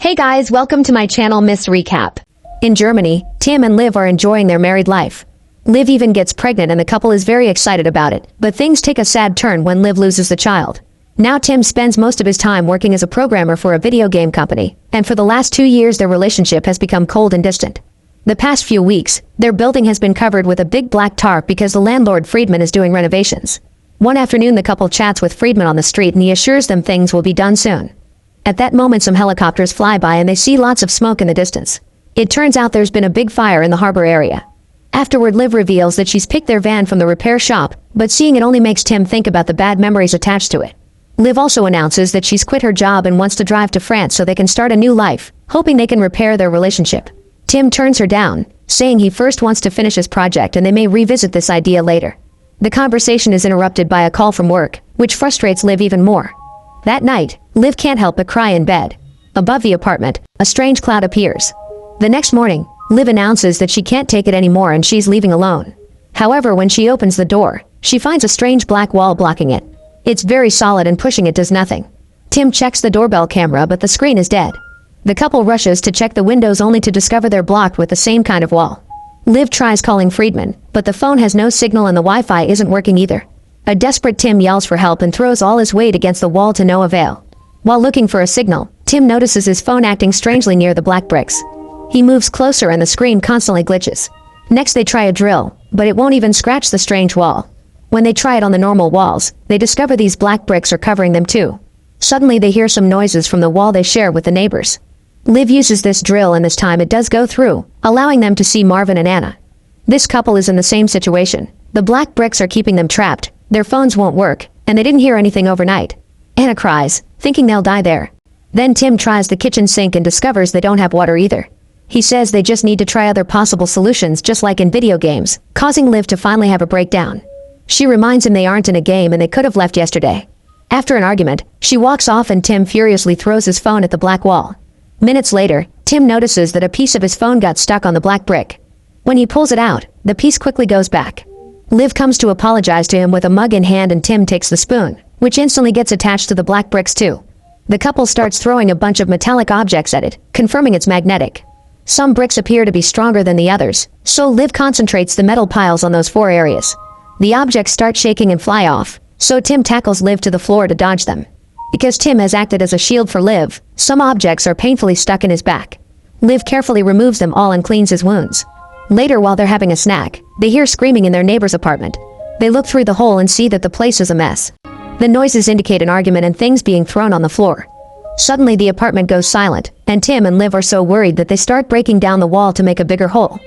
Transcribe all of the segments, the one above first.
Hey guys, welcome to my channel Miss Recap. In Germany, Tim and Liv are enjoying their married life. Liv even gets pregnant and the couple is very excited about it, but things take a sad turn when Liv loses the child. Now Tim spends most of his time working as a programmer for a video game company, and for the last 2 years their relationship has become cold and distant. The past few weeks, their building has been covered with a big black tarp because the landlord Friedman is doing renovations. One afternoon the couple chats with Friedman on the street and he assures them things will be done soon. At that moment some helicopters fly by and they see lots of smoke in the distance. It turns out there's been a big fire in the harbor area. Afterward Liv reveals that she's picked their van from the repair shop, but seeing it only makes Tim think about the bad memories attached to it. Liv also announces that she's quit her job and wants to drive to France so they can start a new life, hoping they can repair their relationship. Tim turns her down, saying he first wants to finish his project and they may revisit this idea later. The conversation is interrupted by a call from work, which frustrates Liv even more. That night, Liv can't help but cry in bed. Above the apartment, a strange cloud appears. The next morning, Liv announces that she can't take it anymore and she's leaving alone. However, when she opens the door, she finds a strange black wall blocking it. It's very solid and pushing it does nothing. Tim checks the doorbell camera but the screen is dead. The couple rushes to check the windows only to discover they're blocked with the same kind of wall. Liv tries calling Friedman, but the phone has no signal and the Wi-Fi isn't working either. A desperate Tim yells for help and throws all his weight against the wall to no avail. While looking for a signal, Tim notices his phone acting strangely near the black bricks. He moves closer and the screen constantly glitches. Next they try a drill, but it won't even scratch the strange wall. When they try it on the normal walls, they discover these black bricks are covering them too. Suddenly they hear some noises from the wall they share with the neighbors. Liv uses this drill and this time it does go through, allowing them to see Marvin and Anna. This couple is in the same situation. The black bricks are keeping them trapped, their phones won't work, and they didn't hear anything overnight. Anna cries, thinking they'll die there. Then Tim tries the kitchen sink and discovers they don't have water either. He says they just need to try other possible solutions just like in video games, causing Liv to finally have a breakdown. She reminds him they aren't in a game and they could have left yesterday. After an argument, she walks off and Tim furiously throws his phone at the black wall. Minutes later, Tim notices that a piece of his phone got stuck on the black brick. When he pulls it out, the piece quickly goes back. Liv comes to apologize to him with a mug in hand and Tim takes the spoon, which instantly gets attached to the black bricks too. The couple starts throwing a bunch of metallic objects at it, confirming it's magnetic. Some bricks appear to be stronger than the others, so Liv concentrates the metal piles on those 4 areas. The objects start shaking and fly off, so Tim tackles Liv to the floor to dodge them. Because Tim has acted as a shield for Liv, some objects are painfully stuck in his back. Liv carefully removes them all and cleans his wounds. Later, while they're having a snack, they hear screaming in their neighbor's apartment. They look through the hole and see that the place is a mess. The noises indicate an argument and things being thrown on the floor. Suddenly the apartment goes silent, and Tim and Liv are so worried that they start breaking down the wall to make a bigger hole.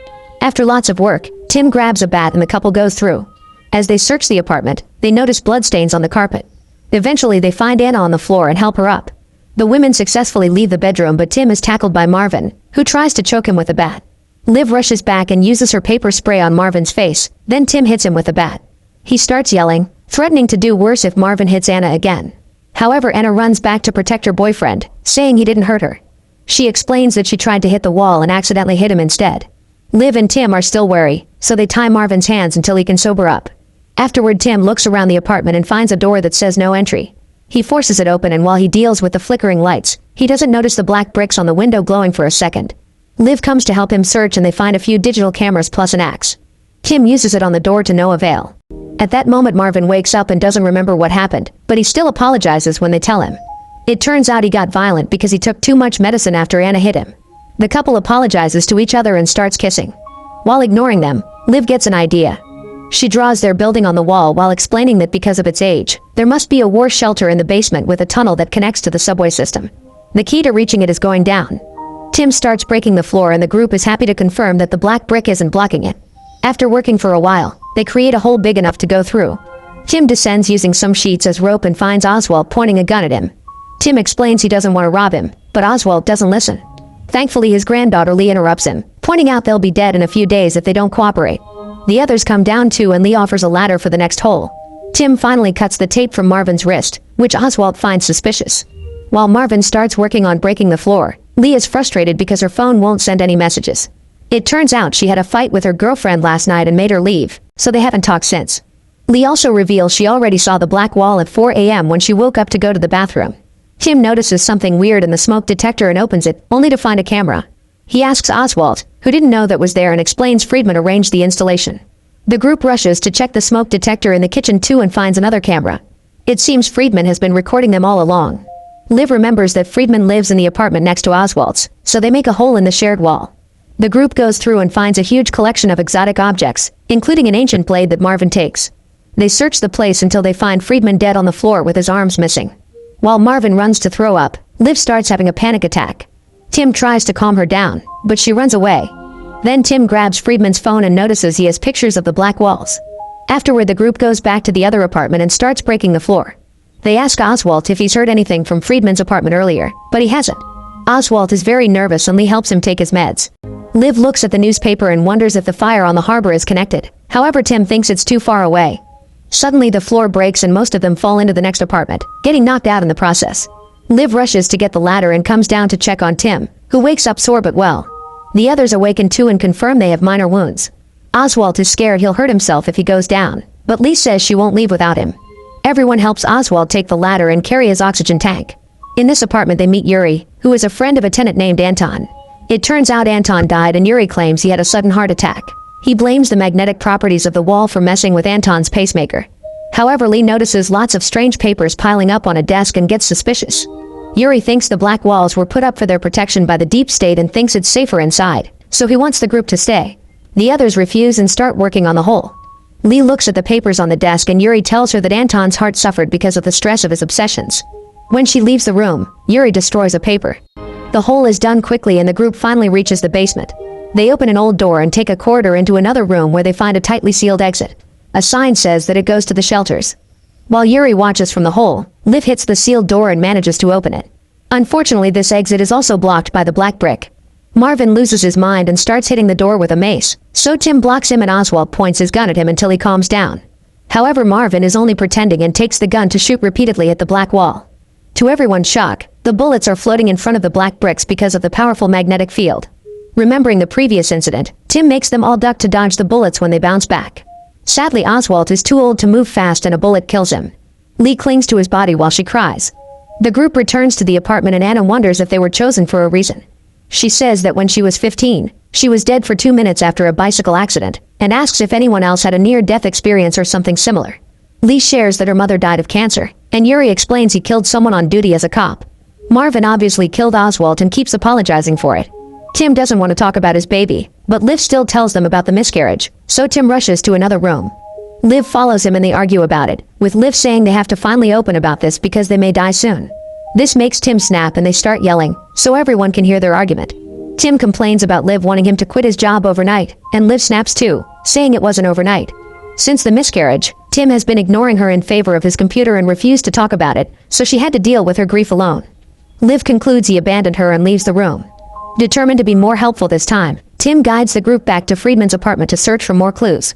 After lots of work, Tim grabs a bat and the couple goes through. As they search the apartment, they notice bloodstains on the carpet. Eventually they find Anna on the floor and help her up. The women successfully leave the bedroom but Tim is tackled by Marvin, who tries to choke him with a bat. Liv rushes back and uses her paper spray on Marvin's face, then Tim hits him with a bat. He starts yelling, threatening to do worse if Marvin hits Anna again. However, Anna runs back to protect her boyfriend, saying he didn't hurt her. She explains that she tried to hit the wall and accidentally hit him instead. Liv and Tim are still wary, so they tie Marvin's hands until he can sober up. Afterward, Tim looks around the apartment and finds a door that says no entry. He forces it open and while he deals with the flickering lights, he doesn't notice the black bricks on the window glowing for a second. Liv comes to help him search and they find a few digital cameras plus an axe. Tim uses it on the door to no avail. At that moment Marvin wakes up and doesn't remember what happened, but he still apologizes when they tell him. It turns out he got violent because he took too much medicine after Anna hit him. The couple apologizes to each other and starts kissing. While ignoring them, Liv gets an idea. She draws their building on the wall while explaining that because of its age, there must be a war shelter in the basement with a tunnel that connects to the subway system. The key to reaching it is going down. Tim starts breaking the floor and the group is happy to confirm that the black brick isn't blocking it. After working for a while, they create a hole big enough to go through. Tim descends using some sheets as rope and finds Oswald pointing a gun at him. Tim explains he doesn't want to rob him, but Oswald doesn't listen. Thankfully his granddaughter Lee interrupts him, pointing out they'll be dead in a few days if they don't cooperate. The others come down too and Lee offers a ladder for the next hole. Tim finally cuts the tape from Marvin's wrist, which Oswald finds suspicious. While Marvin starts working on breaking the floor, Lee is frustrated because her phone won't send any messages. It turns out she had a fight with her girlfriend last night and made her leave, so they haven't talked since. Lee also reveals she already saw the black wall at 4 a.m. when she woke up to go to the bathroom. Tim notices something weird in the smoke detector and opens it, only to find a camera. He asks Oswald, who didn't know that was there, and explains Friedman arranged the installation. The group rushes to check the smoke detector in the kitchen too and finds another camera. It seems Friedman has been recording them all along. Liv remembers that Friedman lives in the apartment next to Oswald's, so they make a hole in the shared wall. The group goes through and finds a huge collection of exotic objects, including an ancient blade that Marvin takes. They search the place until they find Friedman dead on the floor with his arms missing. While Marvin runs to throw up, Liv starts having a panic attack. Tim tries to calm her down, but she runs away. Then Tim grabs Friedman's phone and notices he has pictures of the black walls. Afterward, the group goes back to the other apartment and starts breaking the floor. They ask Oswald if he's heard anything from Friedman's apartment earlier, but he hasn't. Oswald is very nervous and Lee helps him take his meds. Liv looks at the newspaper and wonders if the fire on the harbor is connected. However, Tim thinks it's too far away. Suddenly, the floor breaks and most of them fall into the next apartment, getting knocked out in the process. Liv rushes to get the ladder and comes down to check on Tim, who wakes up sore but well. The others awaken too and confirm they have minor wounds. Oswald is scared he'll hurt himself if he goes down, but Lee says she won't leave without him. Everyone helps Oswald take the ladder and carry his oxygen tank. In this apartment they meet Yuri, who is a friend of a tenant named Anton. It turns out Anton died and Yuri claims he had a sudden heart attack. He blames the magnetic properties of the wall for messing with Anton's pacemaker. However, Lee notices lots of strange papers piling up on a desk and gets suspicious. Yuri thinks the black walls were put up for their protection by the deep state and thinks it's safer inside, so he wants the group to stay. The others refuse and start working on the hole. Lee looks at the papers on the desk and Yuri tells her that Anton's heart suffered because of the stress of his obsessions. When she leaves the room, Yuri destroys a paper. The hole is done quickly and the group finally reaches the basement. They open an old door and take a corridor into another room where they find a tightly sealed exit. A sign says that it goes to the shelters. While Yuri watches from the hole, Liv hits the sealed door and manages to open it. Unfortunately, this exit is also blocked by the black brick. Marvin loses his mind and starts hitting the door with a mace, so Tim blocks him and Oswald points his gun at him until he calms down. However, Marvin is only pretending and takes the gun to shoot repeatedly at the black wall. To everyone's shock, the bullets are floating in front of the black bricks because of the powerful magnetic field. Remembering the previous incident, Tim makes them all duck to dodge the bullets when they bounce back. Sadly, Oswald is too old to move fast and a bullet kills him. Lee clings to his body while she cries. The group returns to the apartment and Anna wonders if they were chosen for a reason. She says that when she was 15, she was dead for 2 minutes after a bicycle accident, and asks if anyone else had a near-death experience or something similar. Lee shares that her mother died of cancer, and Yuri explains he killed someone on duty as a cop. Marvin obviously killed Oswald and keeps apologizing for it. Tim doesn't want to talk about his baby, but Liv still tells them about the miscarriage, so Tim rushes to another room. Liv follows him and they argue about it, with Liv saying they have to finally open about this because they may die soon. This makes Tim snap and they start yelling, so everyone can hear their argument. Tim complains about Liv wanting him to quit his job overnight, and Liv snaps too, saying it wasn't overnight. Since the miscarriage, Tim has been ignoring her in favor of his computer and refused to talk about it, so she had to deal with her grief alone. Liv concludes he abandoned her and leaves the room. Determined to be more helpful this time, Tim guides the group back to Friedman's apartment to search for more clues.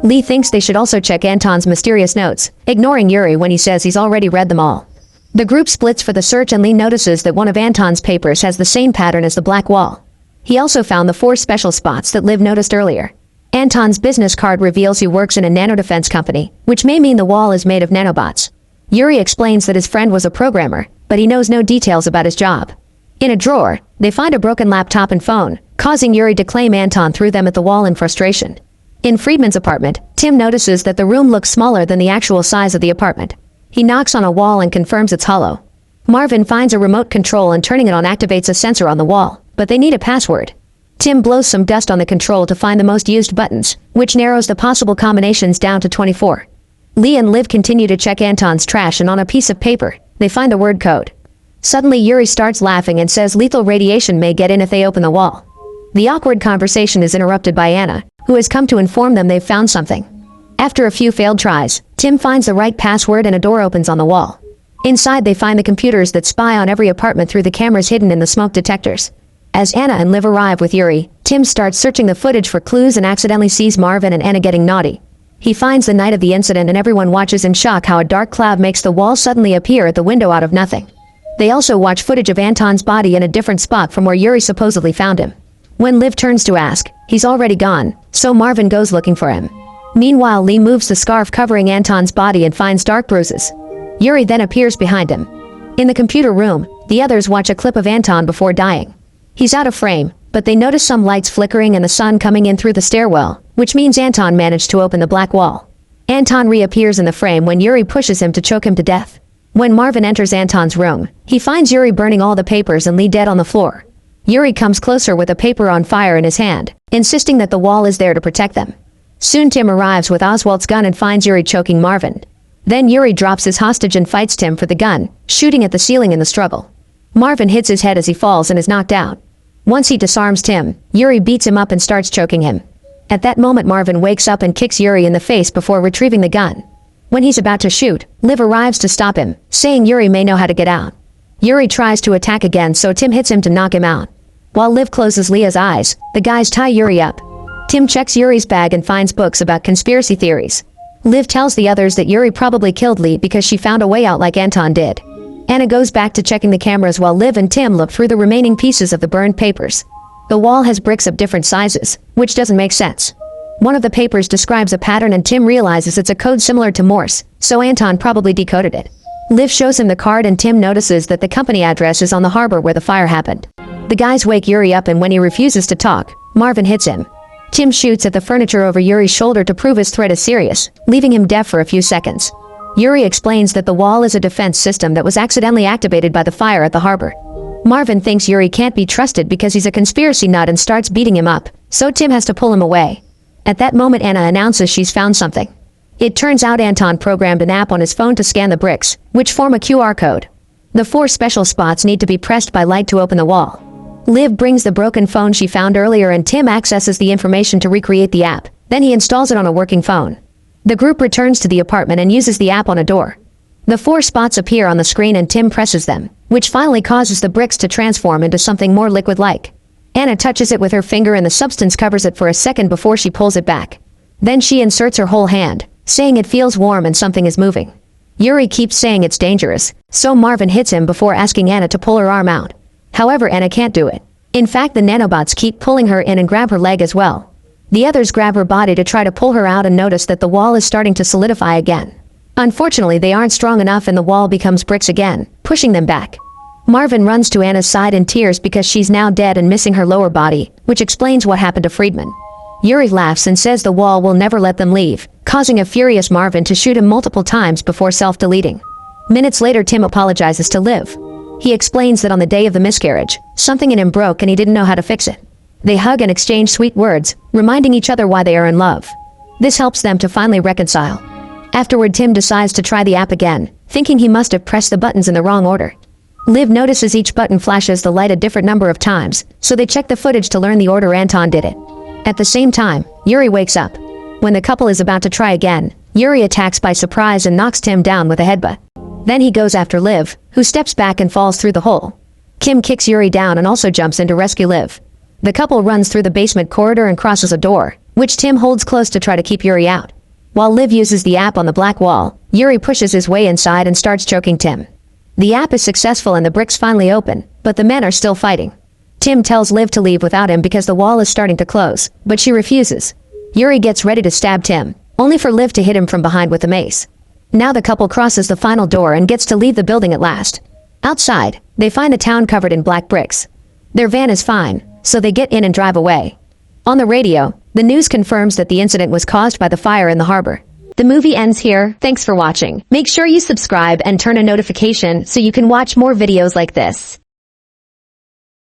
Lee thinks they should also check Anton's mysterious notes, ignoring Yuri when he says he's already read them all. The group splits for the search and Lee notices that one of Anton's papers has the same pattern as the black wall. He also found the 4 special spots that Liv noticed earlier. Anton's business card reveals he works in a nanodefense company, which may mean the wall is made of nanobots. Yuri explains that his friend was a programmer, but he knows no details about his job. In a drawer, they find a broken laptop and phone, causing Yuri to claim Anton threw them at the wall in frustration. In Friedman's apartment, Tim notices that the room looks smaller than the actual size of the apartment. He knocks on a wall and confirms it's hollow. Marvin finds a remote control and turning it on activates a sensor on the wall, but they need a password. Tim blows some dust on the control to find the most used buttons, which narrows the possible combinations down to 24. Lee and Liv continue to check Anton's trash and on a piece of paper, they find the word code. Suddenly Yuri starts laughing and says lethal radiation may get in if they open the wall. The awkward conversation is interrupted by Anna, who has come to inform them they've found something. After a few failed tries, Tim finds the right password and a door opens on the wall. Inside they find the computers that spy on every apartment through the cameras hidden in the smoke detectors. As Anna and Liv arrive with Yuri, Tim starts searching the footage for clues and accidentally sees Marvin and Anna getting naughty. He finds the night of the incident and everyone watches in shock how a dark cloud makes the wall suddenly appear at the window out of nothing. They also watch footage of Anton's body in a different spot from where Yuri supposedly found him. When Liv turns to ask, he's already gone, so Marvin goes looking for him. Meanwhile, Lee moves the scarf covering Anton's body and finds dark bruises. Yuri then appears behind him. In the computer room, the others watch a clip of Anton before dying. He's out of frame, but they notice some lights flickering and the sun coming in through the stairwell, which means Anton managed to open the black wall. Anton reappears in the frame when Yuri pushes him to choke him to death. When Marvin enters Anton's room, he finds Yuri burning all the papers and Lee dead on the floor. Yuri comes closer with a paper on fire in his hand, insisting that the wall is there to protect them. Soon Tim arrives with Oswald's gun and finds Yuri choking Marvin. Then Yuri drops his hostage and fights Tim for the gun, shooting at the ceiling in the struggle. Marvin hits his head as he falls and is knocked out. Once he disarms Tim, Yuri beats him up and starts choking him. At that moment Marvin wakes up and kicks Yuri in the face before retrieving the gun. When he's about to shoot, Liv arrives to stop him, saying Yuri may know how to get out. Yuri tries to attack again, so Tim hits him to knock him out. While Liv closes Leah's eyes, the guys tie Yuri up. Tim checks Yuri's bag and finds books about conspiracy theories. Liv tells the others that Yuri probably killed Lee because she found a way out like Anton did. Anna goes back to checking the cameras while Liv and Tim look through the remaining pieces of the burned papers. The wall has bricks of different sizes, which doesn't make sense. One of the papers describes a pattern and Tim realizes it's a code similar to Morse, so Anton probably decoded it. Liv shows him the card and Tim notices that the company address is on the harbor where the fire happened. The guys wake Yuri up and when he refuses to talk, Marvin hits him. Tim shoots at the furniture over Yuri's shoulder to prove his threat is serious, leaving him deaf for a few seconds. Yuri explains that the wall is a defense system that was accidentally activated by the fire at the harbor. Marvin thinks Yuri can't be trusted because he's a conspiracy nut and starts beating him up, so Tim has to pull him away. At that moment Anna announces she's found something. It turns out Anton programmed an app on his phone to scan the bricks, which form a QR code. The 4 special spots need to be pressed by light to open the wall. Liv brings the broken phone she found earlier and Tim accesses the information to recreate the app, then he installs it on a working phone. The group returns to the apartment and uses the app on a door. The 4 spots appear on the screen and Tim presses them, which finally causes the bricks to transform into something more liquid-like. Anna touches it with her finger and the substance covers it for a second before she pulls it back. Then she inserts her whole hand, saying it feels warm and something is moving. Yuri keeps saying it's dangerous, so Marvin hits him before asking Anna to pull her arm out. However, Anna can't do it. In fact, the nanobots keep pulling her in and grab her leg as well. The others grab her body to try to pull her out and notice that the wall is starting to solidify again. Unfortunately, they aren't strong enough and the wall becomes bricks again, pushing them back. Marvin runs to Anna's side in tears because she's now dead and missing her lower body, which explains what happened to Friedman. Yuri laughs and says the wall will never let them leave, causing a furious Marvin to shoot him multiple times before self-deleting. Minutes later, Tim apologizes to Liv. He explains that on the day of the miscarriage, something in him broke and he didn't know how to fix it. They hug and exchange sweet words, reminding each other why they are in love. This helps them to finally reconcile. Afterward, Tim decides to try the app again, thinking he must have pressed the buttons in the wrong order. Liv notices each button flashes the light a different number of times, so they check the footage to learn the order Anton did it. At the same time, Yuri wakes up. When the couple is about to try again, Yuri attacks by surprise and knocks Tim down with a headbutt. Then he goes after Liv, who steps back and falls through the hole. Kim kicks Yuri down and also jumps in to rescue Liv. The couple runs through the basement corridor and crosses a door, which Tim holds close to try to keep Yuri out. While Liv uses the app on the black wall, Yuri pushes his way inside and starts choking Tim. The app is successful and the bricks finally open, but the men are still fighting. Tim tells Liv to leave without him because the wall is starting to close, but she refuses. Yuri gets ready to stab Tim, only for Liv to hit him from behind with a mace. Now the couple crosses the final door and gets to leave the building at last. Outside, they find the town covered in black bricks. Their van is fine, so they get in and drive away. On the radio, the news confirms that the incident was caused by the fire in the harbor. The movie ends here. Thanks for watching. Make sure you subscribe and turn on notification so you can watch more videos like this.